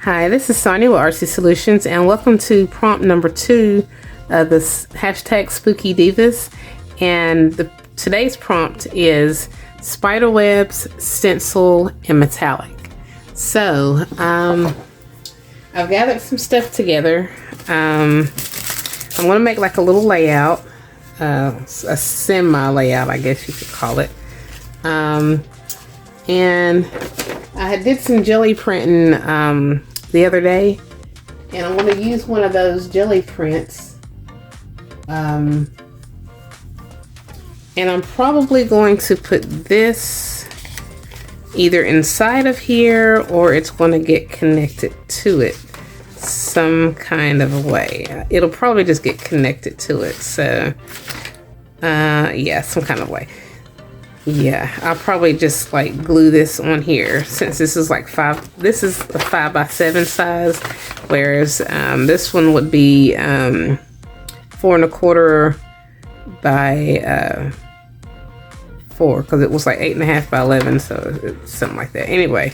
Hi, this is Sonia with Artsy Solutions, and welcome to prompt number 2 of this hashtag spookydivas. And today's prompt is spiderwebs, stencil, and metallic. So I've gathered some stuff together. I'm going to make like a little layout, a semi layout, I guess you could call it. And I did some jelly printing the other day, and I'm going to use one of those jelly prints. And I'm probably going to put this either inside of here, or it's going to get connected to it some kind of a way. It'll probably just get connected to it. So yeah, some kind of way. Yeah, I'll probably just like glue this on here, since this is like this is a 5x7 size, whereas this one would be 4 1/4 by 4, because it was like 8.5 by 11, so it's something like that. Anyway,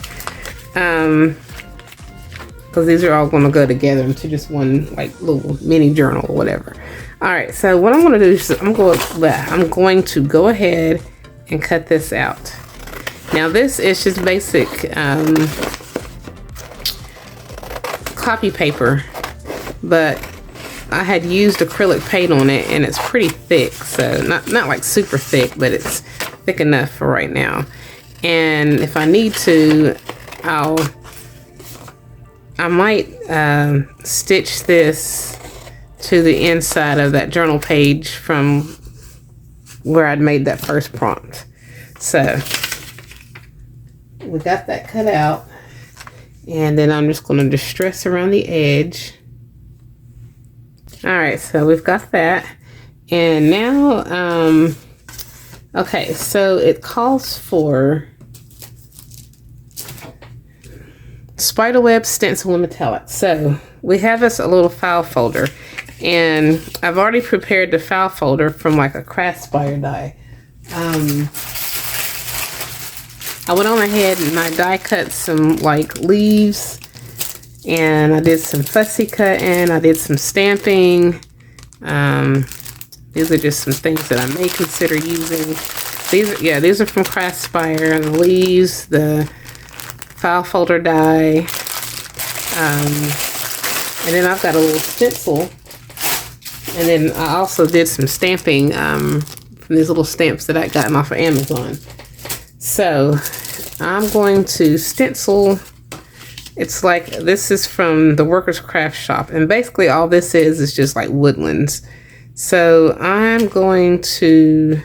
because these are all going to go together into just one like little mini journal or whatever. All right, so what I'm going to do is I'm going to go ahead and cut this out. Now this is just basic copy paper, but I had used acrylic paint on it, and it's pretty thick, so not like super thick, but it's thick enough for right now. And if I need to, I might stitch this to the inside of that journal page from where I'd made that first prompt. So we got that cut out, and then I'm just going to distress around the edge. All right, so we've got that, and now okay, so it calls for spiderweb, stencil, and metallic. So we have this a little file folder, and I've already prepared the file folder from like a craft spider die. I went on ahead and I die cut some like leaves, and I did some fussy cutting, I did some stamping. These are just some things that I may consider using. These are from Craft Spire, the leaves, the file folder die, and then I've got a little stencil. And then I also did some stamping from these little stamps that I gotten off of Amazon. So I'm going to stencil. It's like, this is from the Workers Craft Shop, and basically all this is just like woodlands. So I'm going to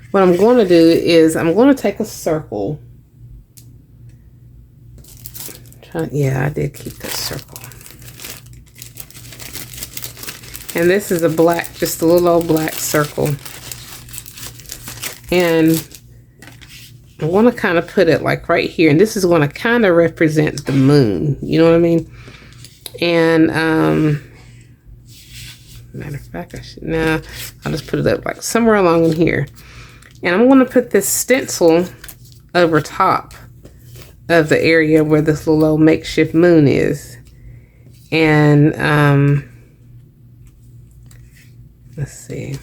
what I'm going to do is I'm going to take a circle. Yeah, I did keep this circle. And this is a black, just a little old black circle. And I want to kind of put it like right here. And this is going to kind of represent the moon. You know what I mean? And matter of fact, I'll just put it up like somewhere along in here. And I'm going to put this stencil over top of the area where this little old makeshift moon is. And let's see,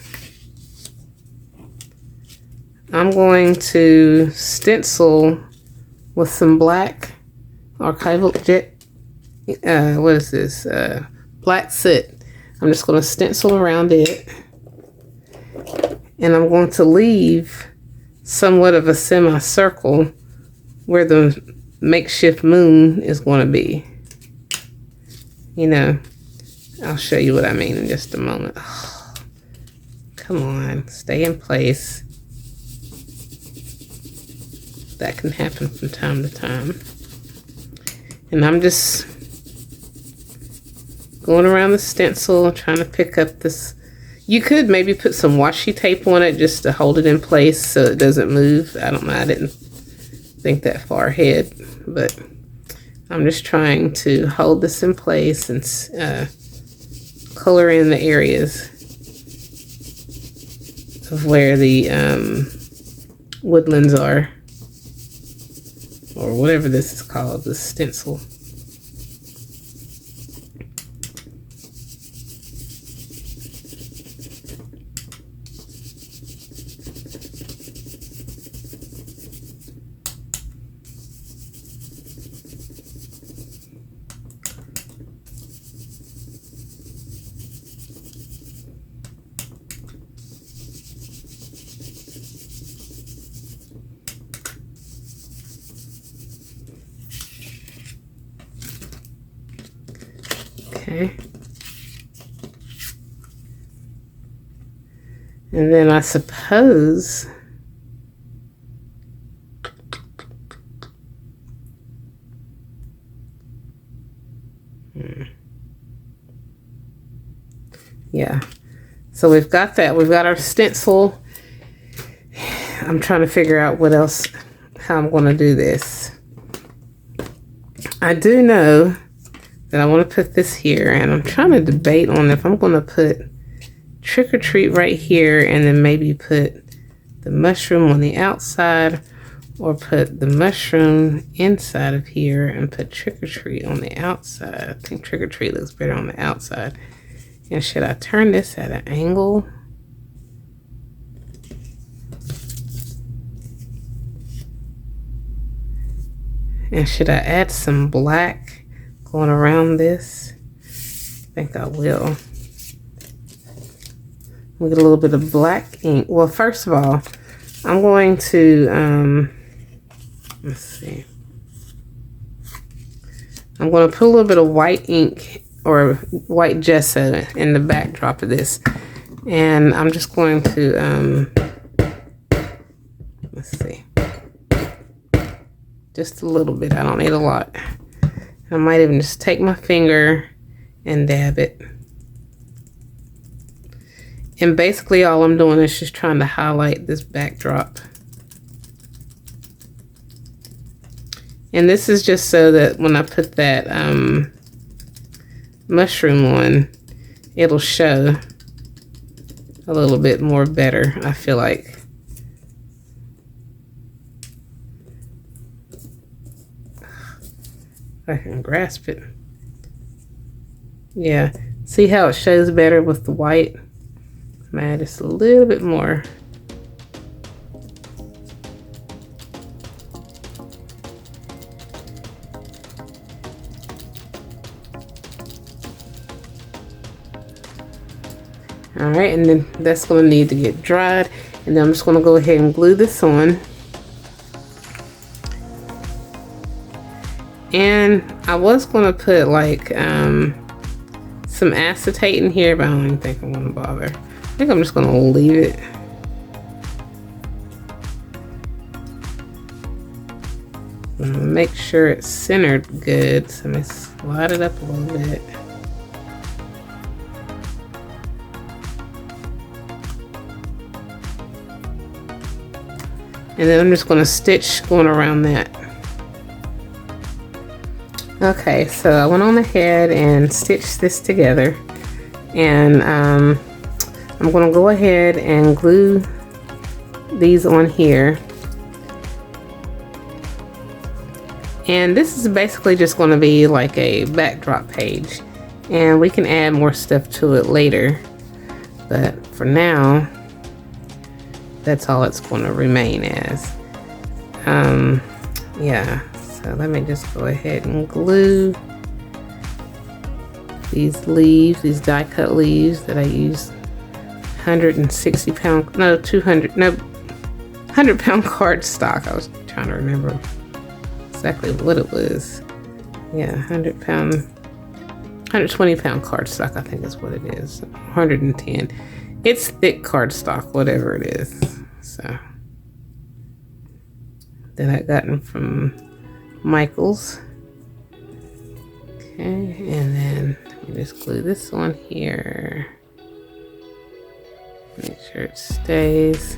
I'm going to stencil with some black archival jet, what is this, black soot. I'm just going to stencil around it, and I'm going to leave somewhat of a semicircle where the makeshift moon is going to be. You know, I'll show you what I mean in just a moment. Oh, come on, stay in place. That can happen from time to time. And I'm just going around the stencil, trying to pick up this. You could maybe put some washi tape on it just to hold it in place so it doesn't move. I don't know, I didn't think that far ahead, but I'm just trying to hold this in place and color in the areas of where the woodlands are, or whatever this is called, the stencil. Okay. And then I suppose yeah. So we've got that. We've got our stencil. I'm trying to figure out what else, how I'm going to do this. I do know that I want to put this here, and I'm trying to debate on if I'm going to put Trick or Treat right here and then maybe put the mushroom on the outside, or put the mushroom inside of here and put Trick or Treat on the outside. I think Trick or Treat looks better on the outside. And should I turn this at an angle? And should I add some black going around this? I think I will. We'll get a little bit of black ink. Well, first of all, I'm going to, let's see. I'm going to put a little bit of white ink or white gesso in the backdrop of this. And I'm just going to, let's see. Just a little bit. I don't need a lot. I might even just take my finger and dab it. And basically all I'm doing is just trying to highlight this backdrop. And this is just so that when I put that mushroom on, it'll show a little bit more better, I feel like. I can grasp it. Yeah, see how it shows better with the white? Man, just a little bit more. All right, and then that's going to need to get dried, and then I'm just going to go ahead and glue this on. And I was going to put like some acetate in here, but I don't even think I'm going to bother. I think I'm just going to leave it. I'm going to make sure it's centered good, so let me slide it up a little bit. And then I'm just going to stitch going around that. Okay, so I went on ahead and stitched this together, and I'm going to go ahead and glue these on here. And this is basically just going to be like a backdrop page, and we can add more stuff to it later, but for now that's all it's going to remain as. Yeah. So let me just go ahead and glue these leaves, these die cut leaves that I used 160 pound, no 200, no 100 pound cardstock. I was trying to remember exactly what it was. Yeah, 100 pound, 120 pound cardstock, I think is what it is. 110. It's thick cardstock, whatever it is. So that I gotten from Michael's. Okay, and then let me just glue this on here. Make sure it stays.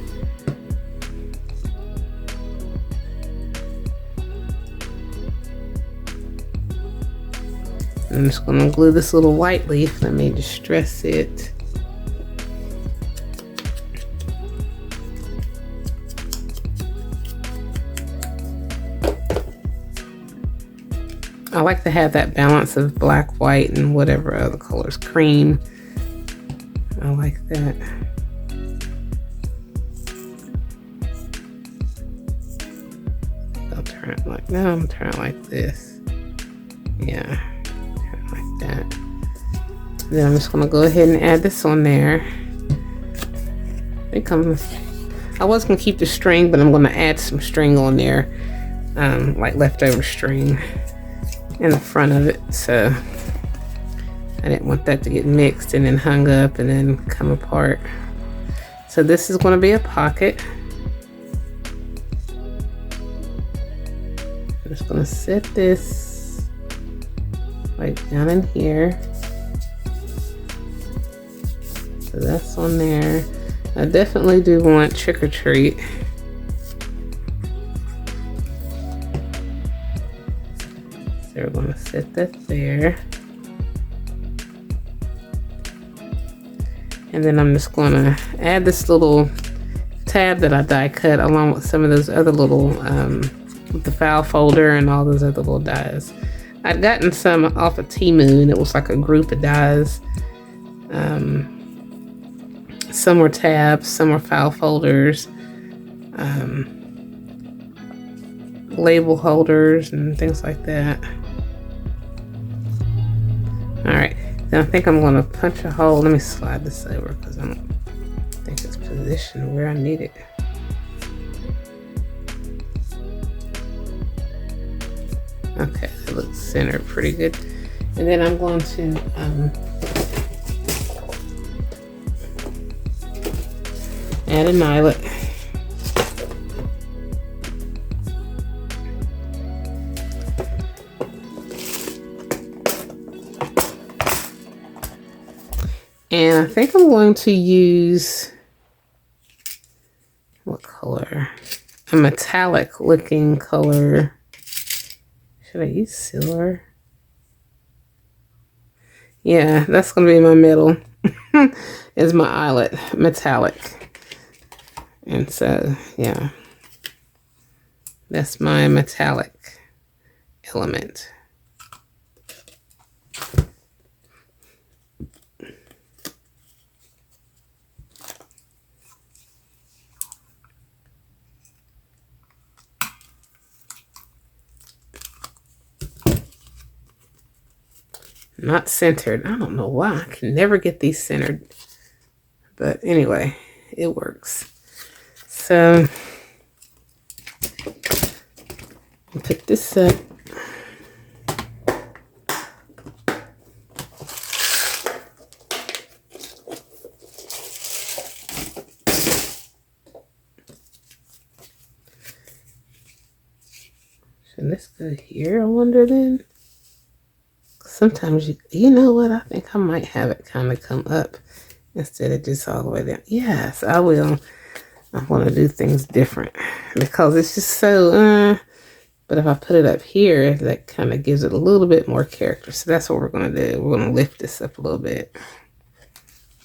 I'm just going to glue this little white leaf. Let me distress it. I like to have that balance of black, white, and whatever other colors. Cream. I like that. I'll turn it like, no, I'm turning it like this. Yeah, turn it like that. Then I'm just gonna go ahead and add this on there. I was gonna keep the string, but I'm gonna add some string on there, like leftover string in the front of it. So I didn't want that to get mixed and then hung up and then come apart. So this is gonna be a pocket. I'm just gonna set this like down in here. So that's on there. I definitely do want trick or treat. So we're gonna set that there. And then I'm just gonna add this little tab that I die cut along with some of those other little, with the file folder and all those other little dies. I'd gotten some off of Temu, and it was like a group of dies. Some were tabs, some were file folders, label holders, and things like that. All right, then I think I'm gonna punch a hole. Let me slide this over because I don't think it's positioned where I need it. Okay, it looks centered pretty good. And then I'm going to add an eyelet. And I think I'm going to use, what color? A metallic looking color. Should I use silver? Yeah, that's going to be my middle. Is my eyelet, metallic. And so, yeah, that's my metallic element. Not centered. I don't know why. I can never get these centered. But anyway, it works. So, I'll pick this up. Should this go here, I wonder then? Sometimes you know what, I think I might have it kind of come up instead of just all the way down. Yes, I will. I want to do things different because it's just so, but if I put it up here, that kind of gives it a little bit more character. So that's what we're going to do. We're going to lift this up a little bit.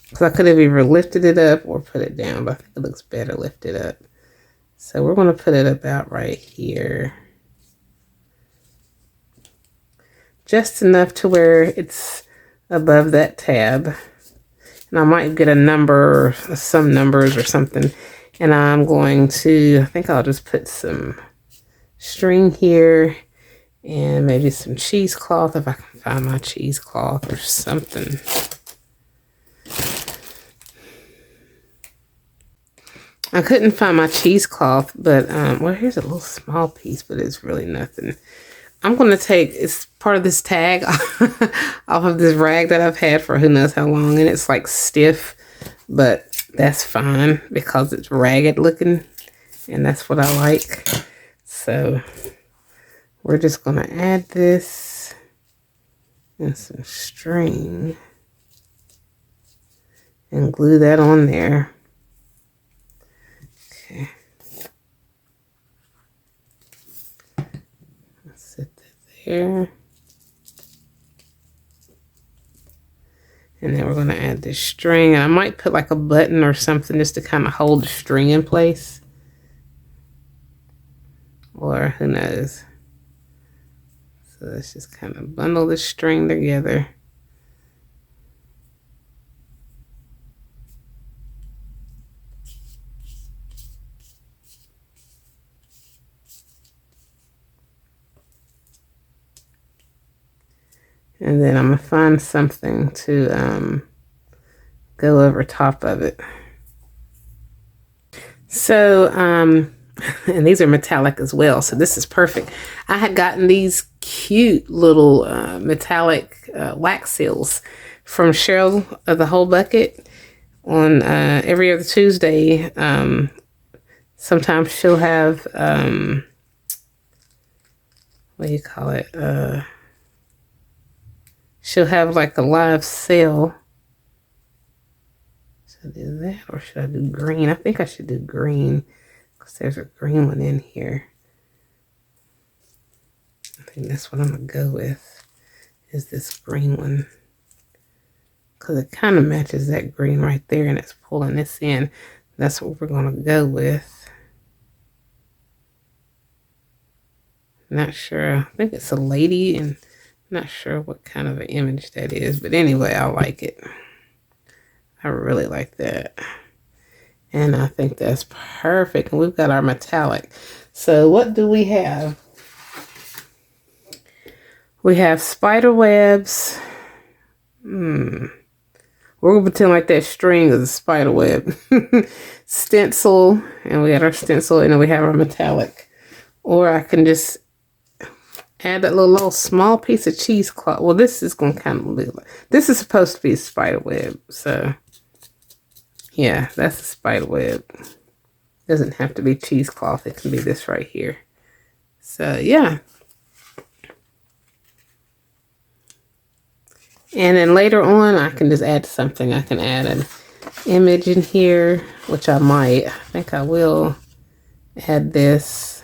Because I could have either lifted it up or put it down, but I think it looks better lifted up. So we're going to put it about right here. Just enough to where it's above that tab. And I might get a number or some numbers or something. And I'm going to, I think I'll just put some string here and maybe some cheesecloth if I can find my cheesecloth or something. I couldn't find my cheesecloth, but, well, here's a little small piece, but it's really nothing. I'm going to take, it's part of this tag off of this rag that I've had for who knows how long. And it's like stiff, but that's fine because it's ragged looking. And that's what I like. So we're just going to add this and some string and glue that on there. Okay. Here. And then we're going to add this string. And I might put like a button or something just to kind of hold the string in place. Or who knows. So So let's just kind of bundle the string together. And then I'm going to find something to go over top of it. So, and these are metallic as well, so this is perfect. I had gotten these cute little metallic wax seals from Cheryl of the Whole Bucket on every other Tuesday. Sometimes she'll have, what do you call it? She'll have like a live sale. Should I do that or should I do green? I think I should do green because there's a green one in here. I think that's what I'm going to go with, is this green one. Because it kind of matches that green right there and it's pulling this in. That's what we're going to go with. Not sure. I think it's a lady and not sure what kind of an image that is, but anyway, I like it. I really like that. And I think that's perfect. And we've got our metallic. So what do we have? We have spider webs. We're going to pretend like that string is a spider web. Stencil. And we got our stencil. And then we have our metallic. Or I can just add that little small piece of cheesecloth. Well, this is going to kind of look like, this is supposed to be a spider web. So, yeah, that's a spider web. Doesn't have to be cheesecloth. It can be this right here. So, yeah. And then later on, I can just add something. I can add an image in here, which I might. I think I will add this.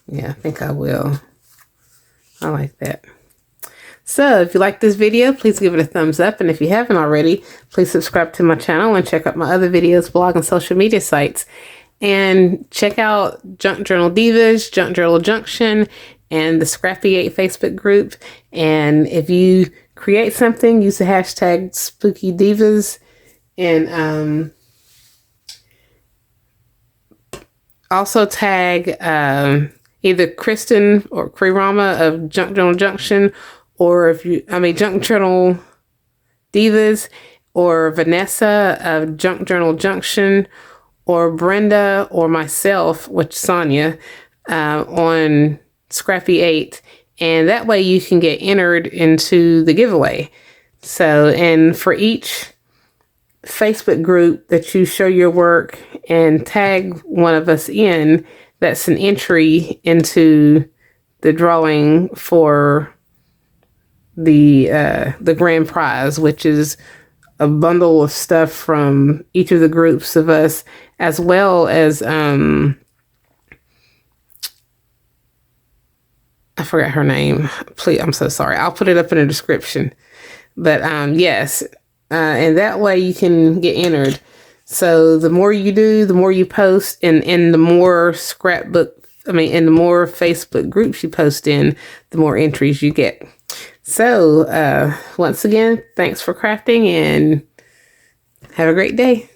Yeah, I think I will. I like that. So if you like this video, please give it a thumbs up. And if you haven't already, please subscribe to my channel and check out my other videos, blog, and social media sites. And check out Junk Journal Divas, Junk Journal Junction, and the Scrappy 8 Facebook group. And if you create something, use the hashtag spookydivas. And also tag either Kristen or Rama of Junk Journal Junction, or Junk Journal Divas, or Vanessa of Junk Journal Junction, or Brenda or myself, which Sonia, on Scrappy 8. And that way you can get entered into the giveaway. So, and for each Facebook group that you show your work and tag one of us in, that's an entry into the drawing for the grand prize, which is a bundle of stuff from each of the groups of us, as well as I forgot her name. Please, I'm so sorry. I'll put it up in the description. But yes, and that way you can get entered. So the more you do, the more you post, and the more the more Facebook groups you post in, the more entries you get. So once again, thanks for crafting and have a great day.